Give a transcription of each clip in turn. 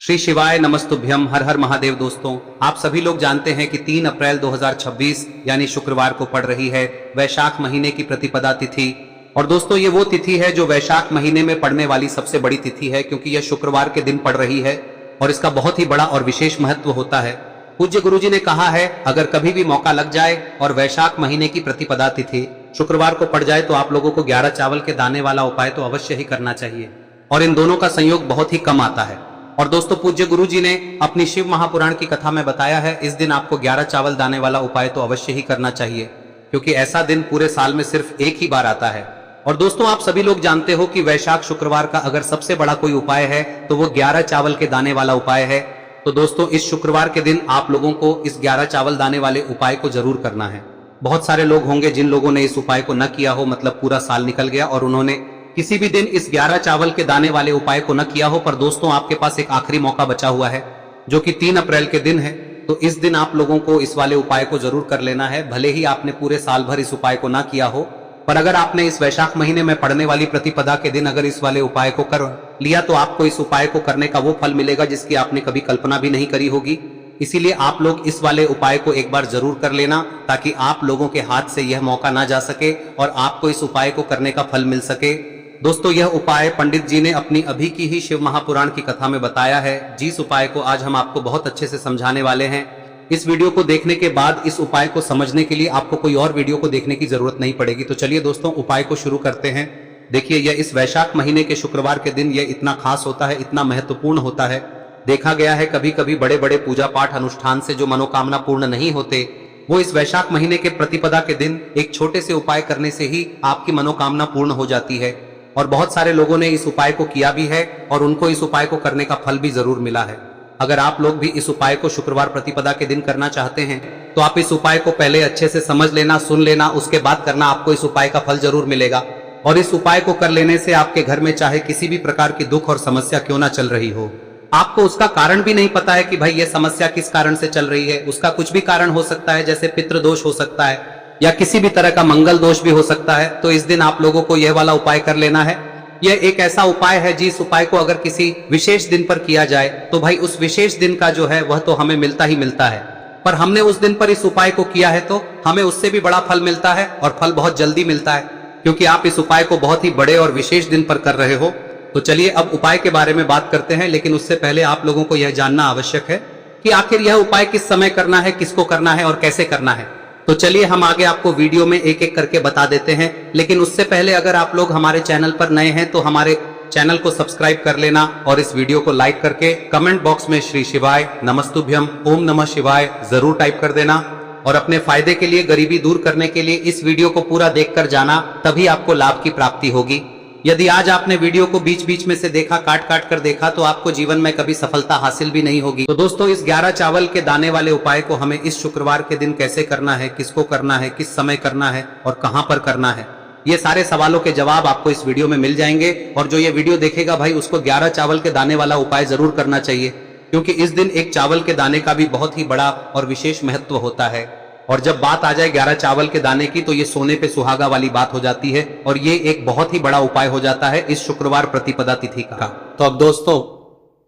श्री शिवाय नमस्तुभ्यम। हर हर महादेव। दोस्तों, आप सभी लोग जानते हैं कि 3 अप्रैल 2026 यानी शुक्रवार को पड़ रही है वैशाख महीने की प्रतिपदा तिथि। और दोस्तों, ये वो तिथि है जो वैशाख महीने में पड़ने वाली सबसे बड़ी तिथि है, क्योंकि यह शुक्रवार के दिन पड़ रही है और इसका बहुत ही बड़ा और विशेष महत्व होता है। पूज्य गुरुजी ने कहा है, अगर कभी भी मौका लग जाए और वैशाख महीने की प्रतिपदा तिथि शुक्रवार को पड़ जाए तो आप लोगों को 11 चावल के दाने वाला उपाय तो अवश्य ही करना चाहिए, और इन दोनों का संयोग बहुत ही कम आता है। और दोस्तों, पूज्य गुरुजी ने अपनी शिव महापुराण की कथा में बताया है, इस दिन आपको 11 चावल दाने वाला उपाय तो अवश्य ही करना चाहिए, क्योंकि ऐसा दिन पूरे साल में सिर्फ एक ही बार आता है। और दोस्तों, आप सभी लोग जानते हो कि वैशाख शुक्रवार का अगर सबसे बड़ा कोई उपाय है तो वो 11 चावल के दाने वाला उपाय है। तो दोस्तों, इस शुक्रवार के दिन आप लोगों को इस 11 चावल दाने वाले उपाय को जरूर करना है। बहुत सारे लोग होंगे जिन लोगों ने इस उपाय को न किया हो, मतलब पूरा साल निकल गया और उन्होंने किसी भी दिन इस 11 चावल के दाने वाले उपाय को न किया हो। पर दोस्तों, आपके पास एक आखिरी मौका बचा हुआ है जो कि 3 अप्रैल के दिन है। तो इस दिन आप लोगों को इस वाले उपाय को जरूर कर लेना है। भले ही आपने पूरे साल भर इस उपाय को ना किया हो, पर अगर आपने इस वैशाख महीने में पड़ने वाली प्रतिपदा के दिन अगर इस वाले उपाय को कर लिया तो आपको इस उपाय को करने का वो फल मिलेगा जिसकी आपने कभी कल्पना भी नहीं करी होगी। इसीलिए आप लोग इस वाले उपाय को एक बार जरूर कर लेना, ताकि आप लोगों के हाथ से यह मौका ना जा सके और आपको इस उपाय को करने का फल मिल सके। दोस्तों, यह उपाय पंडित जी ने अपनी अभी की ही शिव महापुराण की कथा में बताया है, जिस उपाय को आज हम आपको बहुत अच्छे से समझाने वाले हैं। इस वीडियो को देखने के बाद इस उपाय को समझने के लिए आपको कोई और वीडियो को देखने की जरूरत नहीं पड़ेगी। तो चलिए दोस्तों, उपाय को शुरू करते हैं। देखिए, यह इस वैशाख महीने के शुक्रवार के दिन यह इतना खास होता है, इतना महत्वपूर्ण होता है। देखा गया है कभी कभी बड़े बड़े पूजा पाठ अनुष्ठान से जो मनोकामना पूर्ण नहीं होते, वो इस वैशाख महीने के प्रतिपदा के दिन एक छोटे से उपाय करने से ही आपकी मनोकामना पूर्ण हो जाती है। और बहुत सारे लोगों ने इस उपाय को किया भी है और उनको इस उपाय को करने का फल भी जरूर मिला है। अगर आप लोग भी इस उपाय को शुक्रवार प्रतिपदा के दिन करना चाहते हैं तो आप इस उपाय को पहले अच्छे से समझ लेना, सुन लेना, उसके बाद करना। आपको इस उपाय का फल जरूर मिलेगा। और इस उपाय को कर लेने से आपके घर में चाहे किसी भी प्रकार की दुख और समस्या क्यों ना चल रही हो, आपको उसका कारण भी नहीं पता है कि भाई ये समस्या किस कारण से चल रही है, उसका कुछ भी कारण हो सकता है, जैसे पितृदोष हो सकता है या किसी भी तरह का मंगल दोष भी हो सकता है। तो इस दिन आप लोगों को यह वाला उपाय कर लेना है। यह एक ऐसा उपाय है जिस उपाय को अगर किसी विशेष दिन पर किया जाए तो भाई उस विशेष दिन का जो है वह तो हमें मिलता ही मिलता है, पर हमने उस दिन पर इस उपाय को किया है तो हमें उससे भी बड़ा फल मिलता है, और फल बहुत जल्दी मिलता है, क्योंकि आप इस उपाय को बहुत ही बड़े और विशेष दिन पर कर रहे हो। तो चलिए अब उपाय के बारे में बात करते हैं, लेकिन उससे पहले आप लोगों को यह जानना आवश्यक है कि आखिर यह उपाय किस समय करना है, किसको करना है और कैसे करना है। तो चलिए हम आगे आपको वीडियो में एक एक करके बता देते हैं। लेकिन उससे पहले अगर आप लोग हमारे चैनल पर नए हैं तो हमारे चैनल को सब्सक्राइब कर लेना और इस वीडियो को लाइक करके कमेंट बॉक्स में श्री शिवाय नमस्तुभ्यम ओम नमः शिवाय जरूर टाइप कर देना। और अपने फायदे के लिए, गरीबी दूर करने के लिए इस वीडियो को पूरा देखकर जाना, तभी आपको लाभ की प्राप्ति होगी। यदि आज आपने वीडियो को बीच बीच में से देखा, काट काट कर देखा, तो आपको जीवन में कभी सफलता हासिल भी नहीं होगी। तो दोस्तों, इस 11 चावल के दाने वाले उपाय को हमें इस शुक्रवार के दिन कैसे करना है, किसको करना है, किस समय करना है और कहां पर करना है, ये सारे सवालों के जवाब आपको इस वीडियो में मिल जाएंगे। और जो ये वीडियो देखेगा भाई, उसको 11 चावल के दाने वाला उपाय जरूर करना चाहिए, क्योंकि इस दिन एक चावल के दाने का भी बहुत ही बड़ा और विशेष महत्व होता है। और जब बात आ जाए 11 चावल के दाने की, तो ये सोने पे सुहागा वाली बात हो जाती है, और ये एक बहुत ही बड़ा उपाय हो जाता है इस शुक्रवार प्रतिपदा तिथि का। तो अब दोस्तों,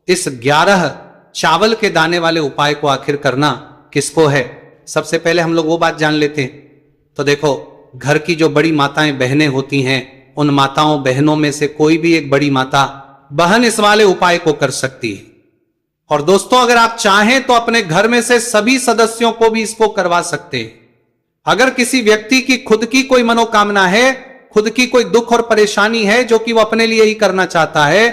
इस 11 चावल के दाने वाले उपाय को आखिर करना किसको है, सबसे पहले हम लोग वो बात जान लेते हैं। तो देखो, घर की जो बड़ी माताएं बहनें होती हैं, उन माताओं बहनों में से कोई भी एक बड़ी माता बहन इस वाले उपाय को कर सकती है। और दोस्तों, अगर आप चाहें तो अपने घर में से सभी सदस्यों को भी इसको करवा सकते हैं। अगर किसी व्यक्ति की खुद की कोई मनोकामना है, खुद की कोई दुख और परेशानी है जो कि वो अपने लिए ही करना चाहता है,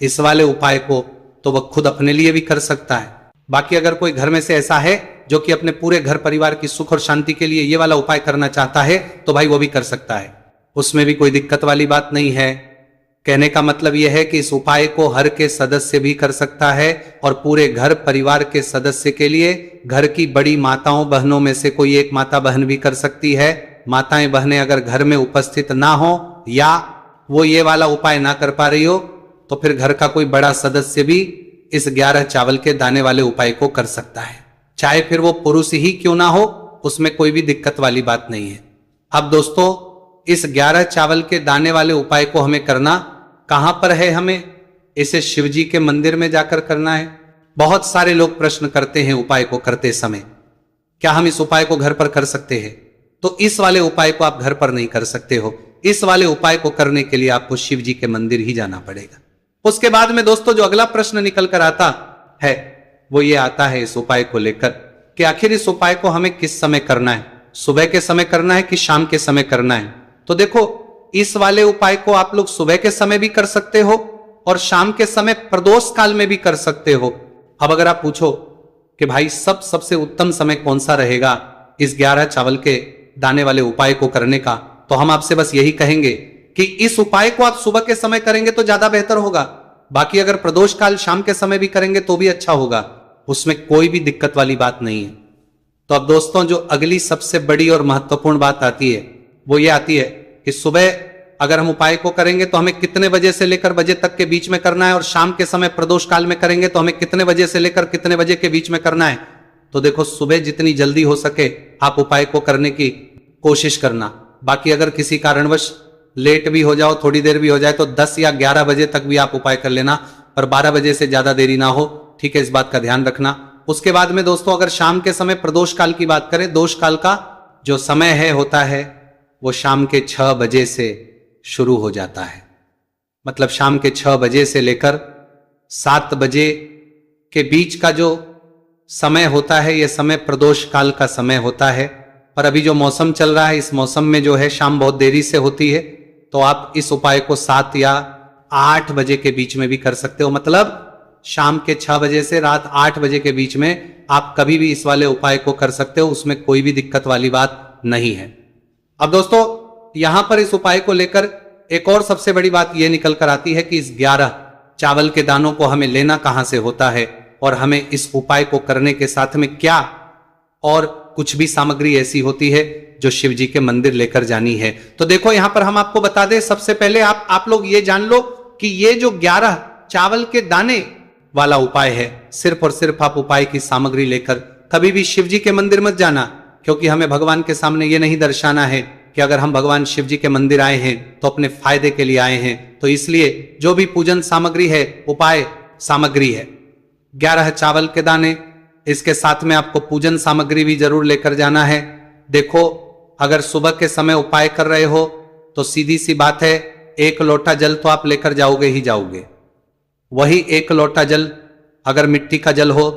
इस वाले उपाय को तो वह खुद अपने लिए भी कर सकता है। बाकी अगर कोई घर में से ऐसा है जो कि अपने पूरे घर परिवार की सुख और शांति के लिए ये वाला उपाय करना चाहता है, तो भाई वो भी कर सकता है, उसमें भी कोई दिक्कत वाली बात नहीं है। कहने का मतलब यह है कि इस उपाय को हर के सदस्य भी कर सकता है, और पूरे घर परिवार के सदस्य के लिए घर की बड़ी माताओं बहनों में से कोई एक माता बहन भी कर सकती है। माताएं बहनें अगर घर में उपस्थित ना हो या वो ये वाला उपाय ना कर पा रही हो, तो फिर घर का कोई बड़ा सदस्य भी इस 11 चावल के दाने वाले उपाय को कर सकता है, चाहे फिर वो पुरुष ही क्यों ना हो, उसमें कोई भी दिक्कत वाली बात नहीं है। अब दोस्तों, इस 11 चावल के दाने वाले उपाय को हमें करना कहां पर है, हमें इसे शिवजी के मंदिर में जाकर करना है। बहुत सारे लोग प्रश्न करते हैं उपाय को करते समय, क्या हम इस उपाय को घर पर कर सकते हैं? तो इस वाले उपाय को आप घर पर नहीं कर सकते हो। इस वाले उपाय को करने के लिए आपको शिव जी के मंदिर ही जाना पड़ेगा। उसके बाद में दोस्तों जो अगला प्रश्न निकल कर आता है वो ये आता है इस उपाय को लेकर कि आखिर इस उपाय को हमें किस समय करना है, सुबह के समय करना है कि शाम के समय करना है? तो देखो, इस वाले उपाय को आप लोग सुबह के समय भी कर सकते हो और शाम के समय प्रदोष काल में भी कर सकते हो। अब अगर आप पूछो कि भाई सबसे उत्तम समय कौन सा रहेगा इस 11 चावल के दाने वाले उपाय को करने का, तो हम आपसे बस यही कहेंगे कि इस उपाय को आप सुबह के समय करेंगे तो ज्यादा बेहतर होगा। बाकी अगर प्रदोष काल शाम के समय भी करेंगे तो भी अच्छा होगा, उसमें कोई भी दिक्कत वाली बात नहीं है। तो अब दोस्तों जो अगली सबसे बड़ी और महत्वपूर्ण बात आती है वो ये आती है कि सुबह अगर हम उपाय को करेंगे तो हमें कितने बजे से लेकर बजे तक के बीच में करना है, और शाम के समय प्रदोष काल में करेंगे तो हमें कितने बजे से लेकर कितने बजे के बीच में करना है। तो देखो, सुबह जितनी जल्दी हो सके आप उपाय को करने की कोशिश करना। बाकी अगर किसी कारणवश लेट भी हो जाओ, थोड़ी देर भी हो जाए, तो 10 या 11 बजे तक भी आप उपाय कर लेना, पर 12 बजे से ज्यादा देरी ना हो, ठीक है? इस बात का ध्यान रखना। उसके बाद में दोस्तों अगर शाम के समय प्रदोष काल की बात करें, दोष काल का जो समय है होता है वो शाम के 6 बजे से शुरू हो जाता है। मतलब शाम के 6 बजे से लेकर 7 बजे के बीच का जो समय होता है यह समय प्रदोष काल का समय होता है। पर अभी जो मौसम चल रहा है इस मौसम में जो है शाम बहुत देरी से होती है, तो आप इस उपाय को 7 या 8 बजे के बीच में भी कर सकते हो। मतलब शाम के 6 बजे से रात 8 बजे के बीच में आप कभी भी इस वाले उपाय को कर सकते हो, उसमें कोई भी दिक्कत वाली बात नहीं है। अब दोस्तों यहां पर इस उपाय को लेकर एक और सबसे बड़ी बात यह निकल कर आती है कि इस 11 चावल के दानों को हमें लेना कहां से होता है, और हमें इस उपाय को करने के साथ में क्या और कुछ भी सामग्री ऐसी होती है जो शिव जी के मंदिर लेकर जानी है। तो देखो यहां पर हम आपको बता दें, सबसे पहले आप लोग ये जान लो कि ये जो 11 चावल के दाने वाला उपाय है, सिर्फ और सिर्फ आप उपाय की सामग्री लेकर कभी भी शिव जी के मंदिर मत जाना, क्योंकि हमें भगवान के सामने ये नहीं दर्शाना है कि अगर हम भगवान शिव जी के मंदिर आए हैं तो अपने फायदे के लिए आए हैं। तो इसलिए जो भी पूजन सामग्री है, उपाय सामग्री है 11 चावल के दाने, इसके साथ में आपको पूजन सामग्री भी जरूर लेकर जाना है। देखो, अगर सुबह के समय उपाय कर रहे हो तो सीधी सी बात है, 1 लोटा जल तो आप लेकर जाओगे ही जाओगे। वही 1 लोटा जल अगर मिट्टी का जल हो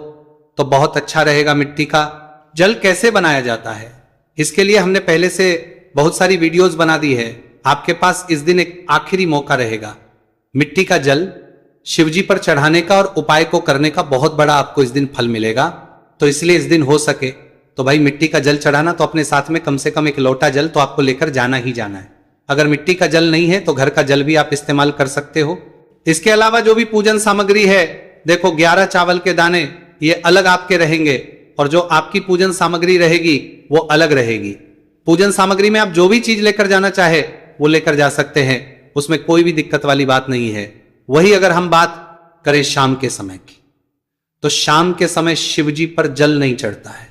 तो बहुत अच्छा रहेगा। मिट्टी का जल कैसे बनाया जाता है, इसके लिए हमने पहले से बहुत सारी वीडियोस बना दी है। आपके पास इस दिन एक आखिरी मौका रहेगा मिट्टी का जल शिवजी पर चढ़ाने का और उपाय को करने का, बहुत बड़ा आपको इस दिन फल मिलेगा। तो इसलिए इस दिन हो सके तो भाई मिट्टी का जल चढ़ाना, तो अपने साथ में कम से कम 1 लोटा जल तो आपको लेकर जाना ही जाना है। अगर मिट्टी का जल नहीं है तो घर का जल भी आप इस्तेमाल कर सकते हो। इसके अलावा जो भी पूजन सामग्री है, देखो 11 चावल के दाने ये अलग आपके रहेंगे और जो आपकी पूजन सामग्री रहेगी वो अलग रहेगी। पूजन सामग्री में आप जो भी चीज लेकर जाना चाहे वो लेकर जा सकते हैं, उसमें कोई भी दिक्कत वाली बात नहीं है। वही अगर हम बात करें शाम के समय की, तो शाम के समय शिवजी पर जल नहीं चढ़ता है,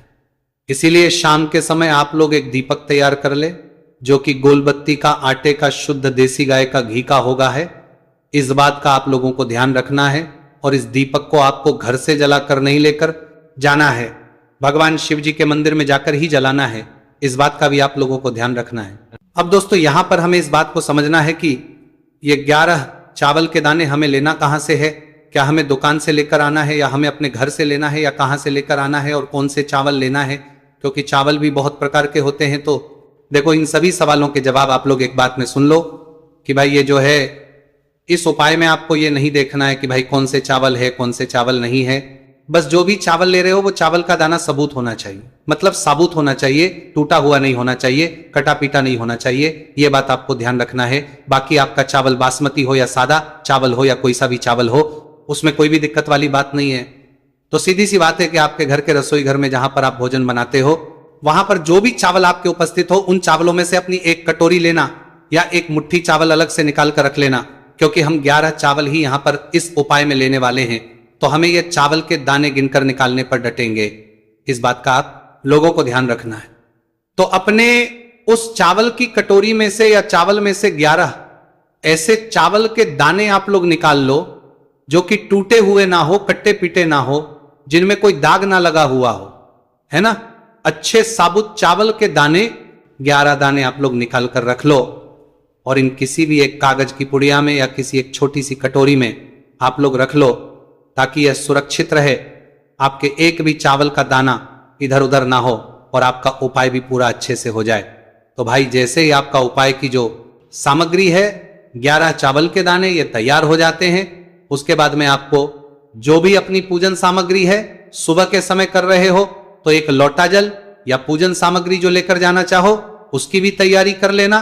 इसीलिए शाम के समय आप लोग एक दीपक तैयार कर ले जो कि गोलबत्ती का, आटे का, शुद्ध देसी गाय का घी का होगा है। इस बात का आप लोगों को ध्यान रखना है और इस दीपक को आपको घर से जलाकर नहीं लेकर जाना है, भगवान शिव जी के मंदिर में जाकर ही जलाना है। इस बात का भी आप लोगों को ध्यान रखना है। अब दोस्तों यहां पर हमें इस बात को समझना है कि ये 11 चावल के दाने हमें लेना कहां से है, क्या हमें दुकान से लेकर आना है या हमें अपने घर से लेना है या कहां से लेकर आना है और कौन से चावल लेना है, क्योंकि चावल भी बहुत प्रकार के होते हैं। तो देखो इन सभी सवालों के जवाब आप लोग एक बात में सुन लो कि भाई ये जो है इस उपाय में आपको ये नहीं देखना है कि भाई कौन से चावल है कौन से चावल नहीं है, बस जो भी चावल ले रहे हो वो चावल का दाना सबूत होना चाहिए, मतलब साबुत होना चाहिए, टूटा हुआ नहीं होना चाहिए, कटा पीटा नहीं होना चाहिए, ये बात आपको ध्यान रखना है। बाकी आपका चावल बासमती हो या सादा चावल हो या कोई सा भी चावल हो, उसमें कोई भी दिक्कत वाली बात नहीं है। तो सीधी सी बात है कि आपके घर के रसोई घर में जहां पर आप भोजन बनाते हो वहां पर जो भी चावल आपके उपस्थित हो उन चावलों में से अपनी एक कटोरी लेना या एक मुट्ठी चावल अलग से निकाल कर रख लेना, क्योंकि हम 11 चावल ही यहां पर इस उपाय में लेने वाले हैं, तो हमें यह चावल के दाने गिनकर निकालने पर डटेंगे। इस बात का आप लोगों को ध्यान रखना है। तो अपने उस चावल की कटोरी में से या चावल में से 11 ऐसे चावल के दाने आप लोग निकाल लो जो कि टूटे हुए ना हो, कट्टे पीटे ना हो, जिनमें कोई दाग ना लगा हुआ हो, है ना। अच्छे साबुत चावल के दाने 11 दाने आप लोग निकाल कर रख लो और इन किसी भी एक कागज की पुड़िया में या किसी एक छोटी सी कटोरी में आप लोग रख लो, ताकि यह सुरक्षित रहे, आपके एक भी चावल का दाना इधर उधर ना हो और आपका उपाय भी पूरा अच्छे से हो जाए। तो भाई जैसे ही आपका उपाय की जो सामग्री है 11 चावल के दाने ये तैयार हो जाते हैं, उसके बाद में आपको जो भी अपनी पूजन सामग्री है, सुबह के समय कर रहे हो तो एक लोटा जल या पूजन सामग्री जो लेकर जाना चाहो उसकी भी तैयारी कर लेना,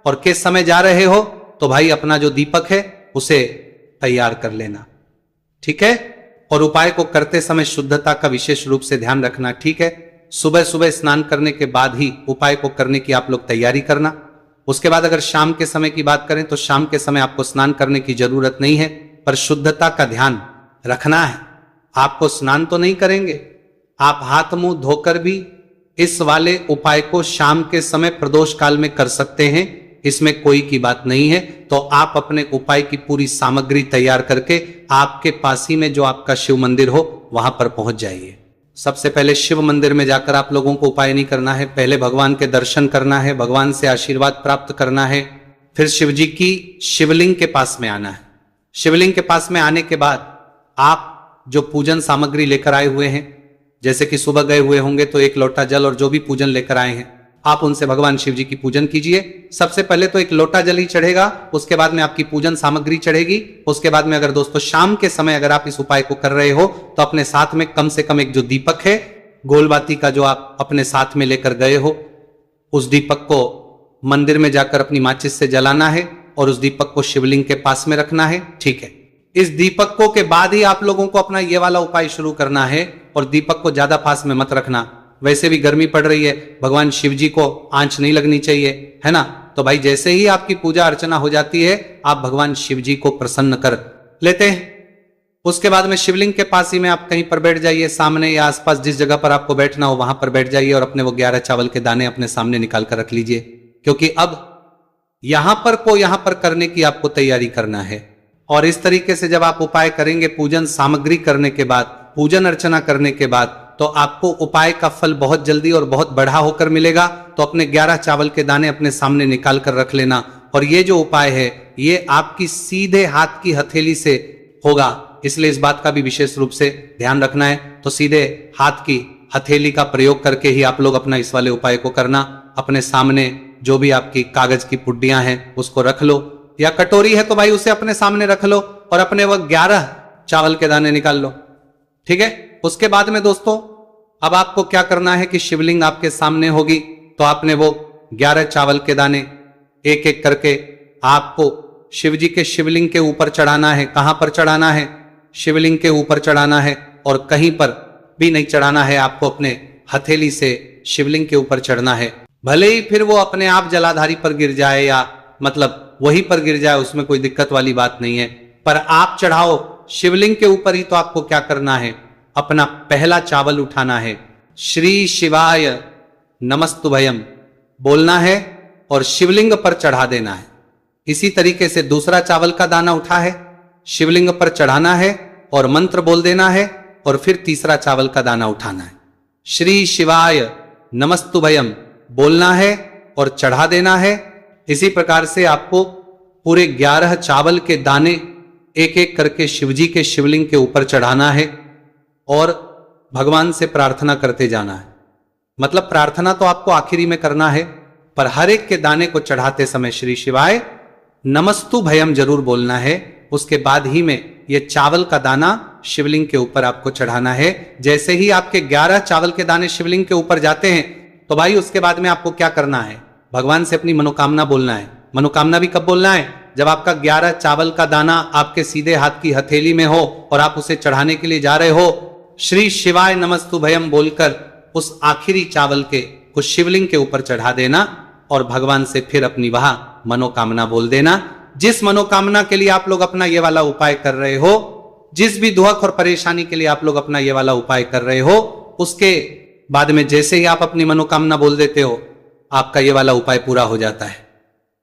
और किस समय जा रहे हो तो भाई अपना जो दीपक है उसे तैयार कर लेना, ठीक है। और उपाय को करते समय शुद्धता का विशेष रूप से ध्यान रखना, ठीक है। सुबह सुबह स्नान करने के बाद ही उपाय को करने की आप लोग तैयारी करना। उसके बाद अगर शाम के समय की बात करें तो शाम के समय आपको स्नान करने की जरूरत नहीं है, पर शुद्धता का ध्यान रखना है। आपको स्नान तो नहीं करेंगे, आप हाथ मुंह धोकर भी इस वाले उपाय को शाम के समय प्रदोष काल में कर सकते हैं, इसमें कोई की बात नहीं है। तो आप अपने उपाय की पूरी सामग्री तैयार करके आपके पास ही में जो आपका शिव मंदिर हो वहां पर पहुंच जाइए। सबसे पहले शिव मंदिर में जाकर आप लोगों को उपाय नहीं करना है, पहले भगवान के दर्शन करना है, भगवान से आशीर्वाद प्राप्त करना है, फिर शिव जी की शिवलिंग के पास में आना है। शिवलिंग के पास में आने के बाद आप जो पूजन सामग्री लेकर आए हुए हैं, जैसे कि सुबह गए हुए होंगे तो एक लोटा जल और जो भी पूजन लेकर आए हैं आप उनसे भगवान शिव जी की पूजन कीजिए। सबसे पहले तो एक लोटा जल ही चढ़ेगा, उसके बाद में आपकी पूजन सामग्री चढ़ेगी। उसके बाद में अगर दोस्तों शाम के समय अगर आप इस उपाय को कर रहे हो तो अपने साथ में कम से कम एक जो दीपक है गोलबाती का जो आप अपने साथ में लेकर गए हो, उस दीपक को मंदिर में जाकर अपनी माचिस से जलाना है और उस दीपक को शिवलिंग के पास में रखना है, ठीक है। इस दीपकों के बाद ही आप लोगों को अपना ये वाला उपाय शुरू करना है, और दीपक को ज्यादा पास में मत रखना, वैसे भी गर्मी पड़ रही है, भगवान शिव जी को आंच नहीं लगनी चाहिए, है ना। तो भाई जैसे ही आपकी पूजा अर्चना हो जाती है आप भगवान शिव जी को प्रसन्न कर लेते हैं। उसके बाद में शिवलिंग के पास ही में आप कहीं पर बैठ जाइए, सामने या आसपास जिस जगह पर आपको बैठना हो वहां पर बैठ जाइए और अपने वो 11 चावल के दाने अपने सामने निकाल कर रख लीजिए, क्योंकि अब यहां पर करने की आपको तैयारी करना है। और इस तरीके से जब आप उपाय करेंगे पूजन सामग्री करने के बाद, पूजन अर्चना करने के बाद, तो आपको उपाय का फल बहुत जल्दी और बहुत बढ़ा होकर मिलेगा। तो अपने 11 चावल के दाने अपने सामने निकाल कर रख लेना, और ये जो उपाय है ये आपकी सीधे हाथ की हथेली से होगा, इसलिए इस बात का भी विशेष रूप से ध्यान रखना है। तो सीधे हाथ की हथेली का प्रयोग करके ही आप लोग अपना इस वाले उपाय को करना। अपने सामने जो भी आपकी कागज की पुड्डियां हैं उसको रख लो, या कटोरी है तो भाई उसे अपने सामने रख लो और अपने वो 11 चावल के दाने निकाल लो, ठीक है। उसके बाद में दोस्तों अब आपको क्या करना है कि शिवलिंग आपके सामने होगी, तो आपने वो 11 चावल के दाने एक एक करके आपको शिव जी के शिवलिंग के ऊपर चढ़ाना है। कहां पर चढ़ाना है? शिवलिंग के ऊपर चढ़ाना है, और कहीं पर भी नहीं चढ़ाना है, आपको अपने हथेली से शिवलिंग के ऊपर चढ़ना है। भले ही फिर वो अपने आप जलाधारी पर गिर जाए या मतलब वहीं पर गिर जाए, उसमें कोई दिक्कत वाली बात नहीं है, पर आप चढ़ाओ शिवलिंग के ऊपर ही। तो आपको क्या करना है, अपना पहला चावल उठाना है, श्री शिवाय नमस्तुभयम बोलना है और शिवलिंग पर चढ़ा देना है। इसी तरीके से दूसरा चावल का दाना उठा है, शिवलिंग पर चढ़ाना है और मंत्र बोल देना है, और फिर तीसरा चावल का दाना उठाना है, श्री शिवाय नमस्तुभयम बोलना है और चढ़ा देना है। इसी प्रकार से आपको पूरे 11 चावल के दाने एक एक करके शिवजी के शिवलिंग के ऊपर चढ़ाना है और भगवान से प्रार्थना करते जाना है। मतलब प्रार्थना तो आपको आखिरी में करना है, पर हर एक के दाने को चढ़ाते समय श्री शिवाय नमस्तु भयम जरूर बोलना है। उसके बाद ही में ये चावल का दाना शिवलिंग के ऊपर आपको चढ़ाना है। जैसे ही आपके 11 चावल के दाने शिवलिंग के ऊपर जाते हैं तो भाई उसके बाद में आपको क्या करना है, भगवान से अपनी मनोकामना बोलना है। मनोकामना भी कब बोलना है? जब आपका 11 चावल का दाना आपके सीधे हाथ की हथेली में हो और आप उसे चढ़ाने के लिए जा रहे हो, श्री शिवाय नमस्तु भयम बोलकर उस आखिरी चावल के उस शिवलिंग के ऊपर चढ़ा देना और भगवान से फिर अपनी वह मनोकामना बोल देना। जिस मनोकामना के लिए आप लोग अपना ये वाला उपाय कर रहे हो, जिस भी दुख और परेशानी के लिए आप लोग अपना ये वाला उपाय कर रहे हो, उसके बाद में जैसे ही आप अपनी मनोकामना बोल देते हो आपका ये वाला उपाय पूरा हो जाता है।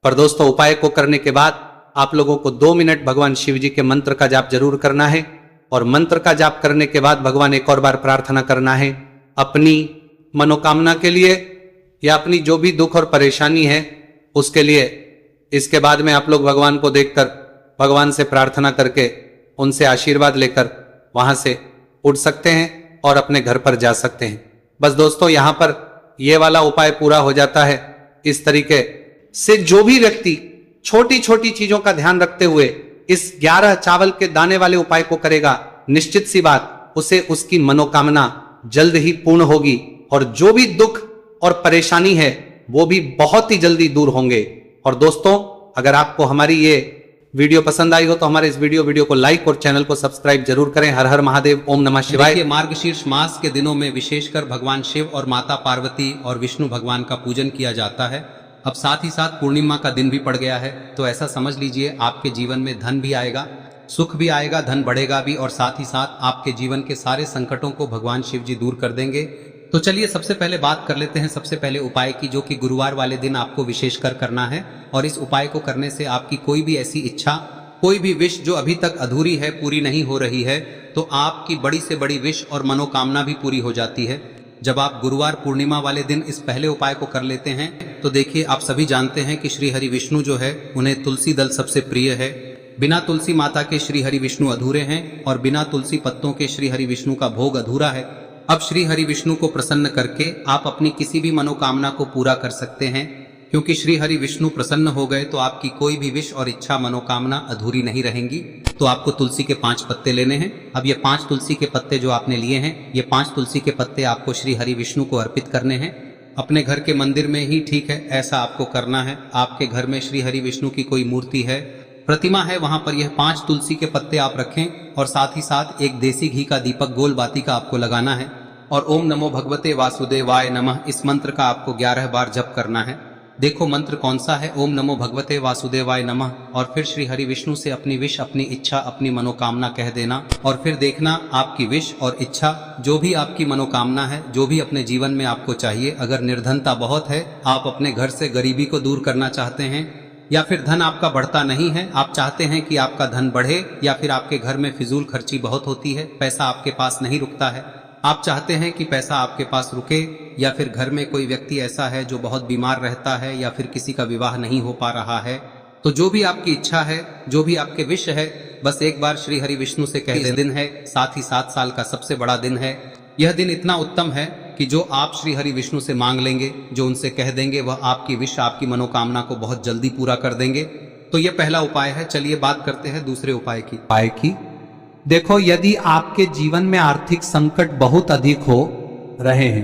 पर दोस्तों उपाय को करने के बाद आप लोगों को 2 मिनट भगवान शिव जी के मंत्र का जाप जरूर करना है। और मंत्र का जाप करने के बाद भगवान एक और बार प्रार्थना करना है अपनी मनोकामना के लिए या अपनी जो भी दुख और परेशानी है उसके लिए। इसके बाद में आप लोग भगवान को देखकर भगवान से प्रार्थना करके उनसे आशीर्वाद लेकर वहां से उठ सकते हैं और अपने घर पर जा सकते हैं। बस दोस्तों, यहां पर यह वाला उपाय पूरा हो जाता है। इस तरीके से जो भी व्यक्ति छोटी छोटी चीजों का ध्यान रखते हुए इस 11 चावल के दाने वाले उपाय को करेगा, निश्चित सी बात उसे उसकी मनोकामना जल्द ही पूर्ण होगी और जो भी दुख और परेशानी है वो भी बहुत ही जल्दी दूर होंगे। और दोस्तों, अगर आपको हमारी ये वीडियो पसंद आई हो तो हमारे इस वीडियो को लाइक और चैनल को सब्सक्राइब जरूर करें। हर हर महादेव, ओम नमः शिवाय। देखिए, मार्गशीर्ष मास के दिनों में विशेषकर भगवान शिव और माता पार्वती और विष्णु भगवान का पूजन किया जाता है। अब साथ ही साथ पूर्णिमा का दिन भी पड़ गया है, तो ऐसा समझ लीजिए आपके जीवन में धन भी आएगा, सुख भी आएगा, धन बढ़ेगा भी और साथ ही साथ आपके जीवन के सारे संकटों को भगवान शिव जी दूर कर देंगे। तो चलिए सबसे पहले बात कर लेते हैं सबसे पहले उपाय की, जो कि गुरुवार वाले दिन आपको विशेषकर करना है। और इस उपाय को करने से आपकी कोई भी ऐसी इच्छा, कोई भी विश जो अभी तक अधूरी है, पूरी नहीं हो रही है, तो आपकी बड़ी से बड़ी विश और मनोकामना भी पूरी हो जाती है जब आप गुरुवार पूर्णिमा वाले दिन इस पहले उपाय को कर लेते हैं। तो देखिए, आप सभी जानते हैं कि श्री हरि विष्णु जो है उन्हें तुलसी दल सबसे प्रिय है। बिना तुलसी माता के श्री हरि विष्णु अधूरे हैं और बिना तुलसी पत्तों के श्री हरि विष्णु का भोग अधूरा है। अब श्री हरि विष्णु को प्रसन्न करके आप अपनी किसी भी मनोकामना को पूरा कर सकते हैं, क्योंकि श्री हरि विष्णु प्रसन्न हो गए तो आपकी कोई भी विश और इच्छा, मनोकामना अधूरी नहीं रहेंगी। तो आपको तुलसी के 5 पत्ते लेने हैं। अब ये 5 तुलसी के पत्ते जो आपने लिए हैं, ये 5 तुलसी के पत्ते आपको श्री हरि विष्णु को अर्पित करने हैं। अपने घर के मंदिर में ही ठीक है, ऐसा आपको करना है। आपके घर में श्री हरि विष्णु की कोई मूर्ति है, प्रतिमा है, वहां पर यह 5 तुलसी के पत्ते आप रखें और साथ ही साथ एक देसी घी का दीपक गोल बाती का आपको लगाना है और ओम नमो भगवते वासुदेवाय नमः इस मंत्र का आपको 11 बार जप करना है। देखो मंत्र कौन सा है, ओम नमो भगवते वासुदेवाय नमः, और फिर श्री हरि विष्णु से अपनी विश, अपनी इच्छा, अपनी मनोकामना कह देना और फिर देखना आपकी विश और इच्छा, जो भी आपकी मनोकामना है, जो भी अपने जीवन में आपको चाहिए। अगर निर्धनता बहुत है, आप अपने घर से गरीबी को दूर करना चाहते हैं, या फिर धन आपका बढ़ता नहीं है, आप चाहते हैं कि आपका धन बढ़े, या फिर आपके घर में फिजूल खर्ची बहुत होती है, पैसा आपके पास नहीं रुकता है, आप चाहते हैं कि पैसा आपके पास रुके, या फिर घर में कोई व्यक्ति ऐसा है जो बहुत बीमार रहता है, या फिर किसी का विवाह नहीं हो पा रहा है, तो जो भी आपकी इच्छा है, जो भी आपके विश है, बस एक बार श्री हरि विष्णु से कह दें। दिन है, साथ ही 7 साल का सबसे बड़ा दिन है। यह दिन इतना उत्तम है कि जो आप श्री हरि विष्णु से मांग लेंगे, जो उनसे कह देंगे, वह आपकी विश, आपकी मनोकामना को बहुत जल्दी पूरा कर देंगे। तो यह पहला उपाय है। चलिए बात करते हैं दूसरे उपाय की। देखो, यदि आपके जीवन में आर्थिक संकट बहुत अधिक हो रहे हैं,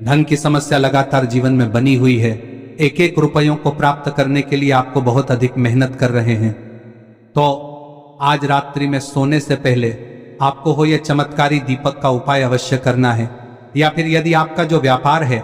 धन की समस्या लगातार जीवन में बनी हुई है, एक एक रुपयों को प्राप्त करने के लिए आपको बहुत अधिक मेहनत कर रहे हैं, तो आज रात्रि में सोने से पहले आपको हो यह चमत्कारी दीपक का उपाय अवश्य करना है। या फिर यदि आपका जो व्यापार है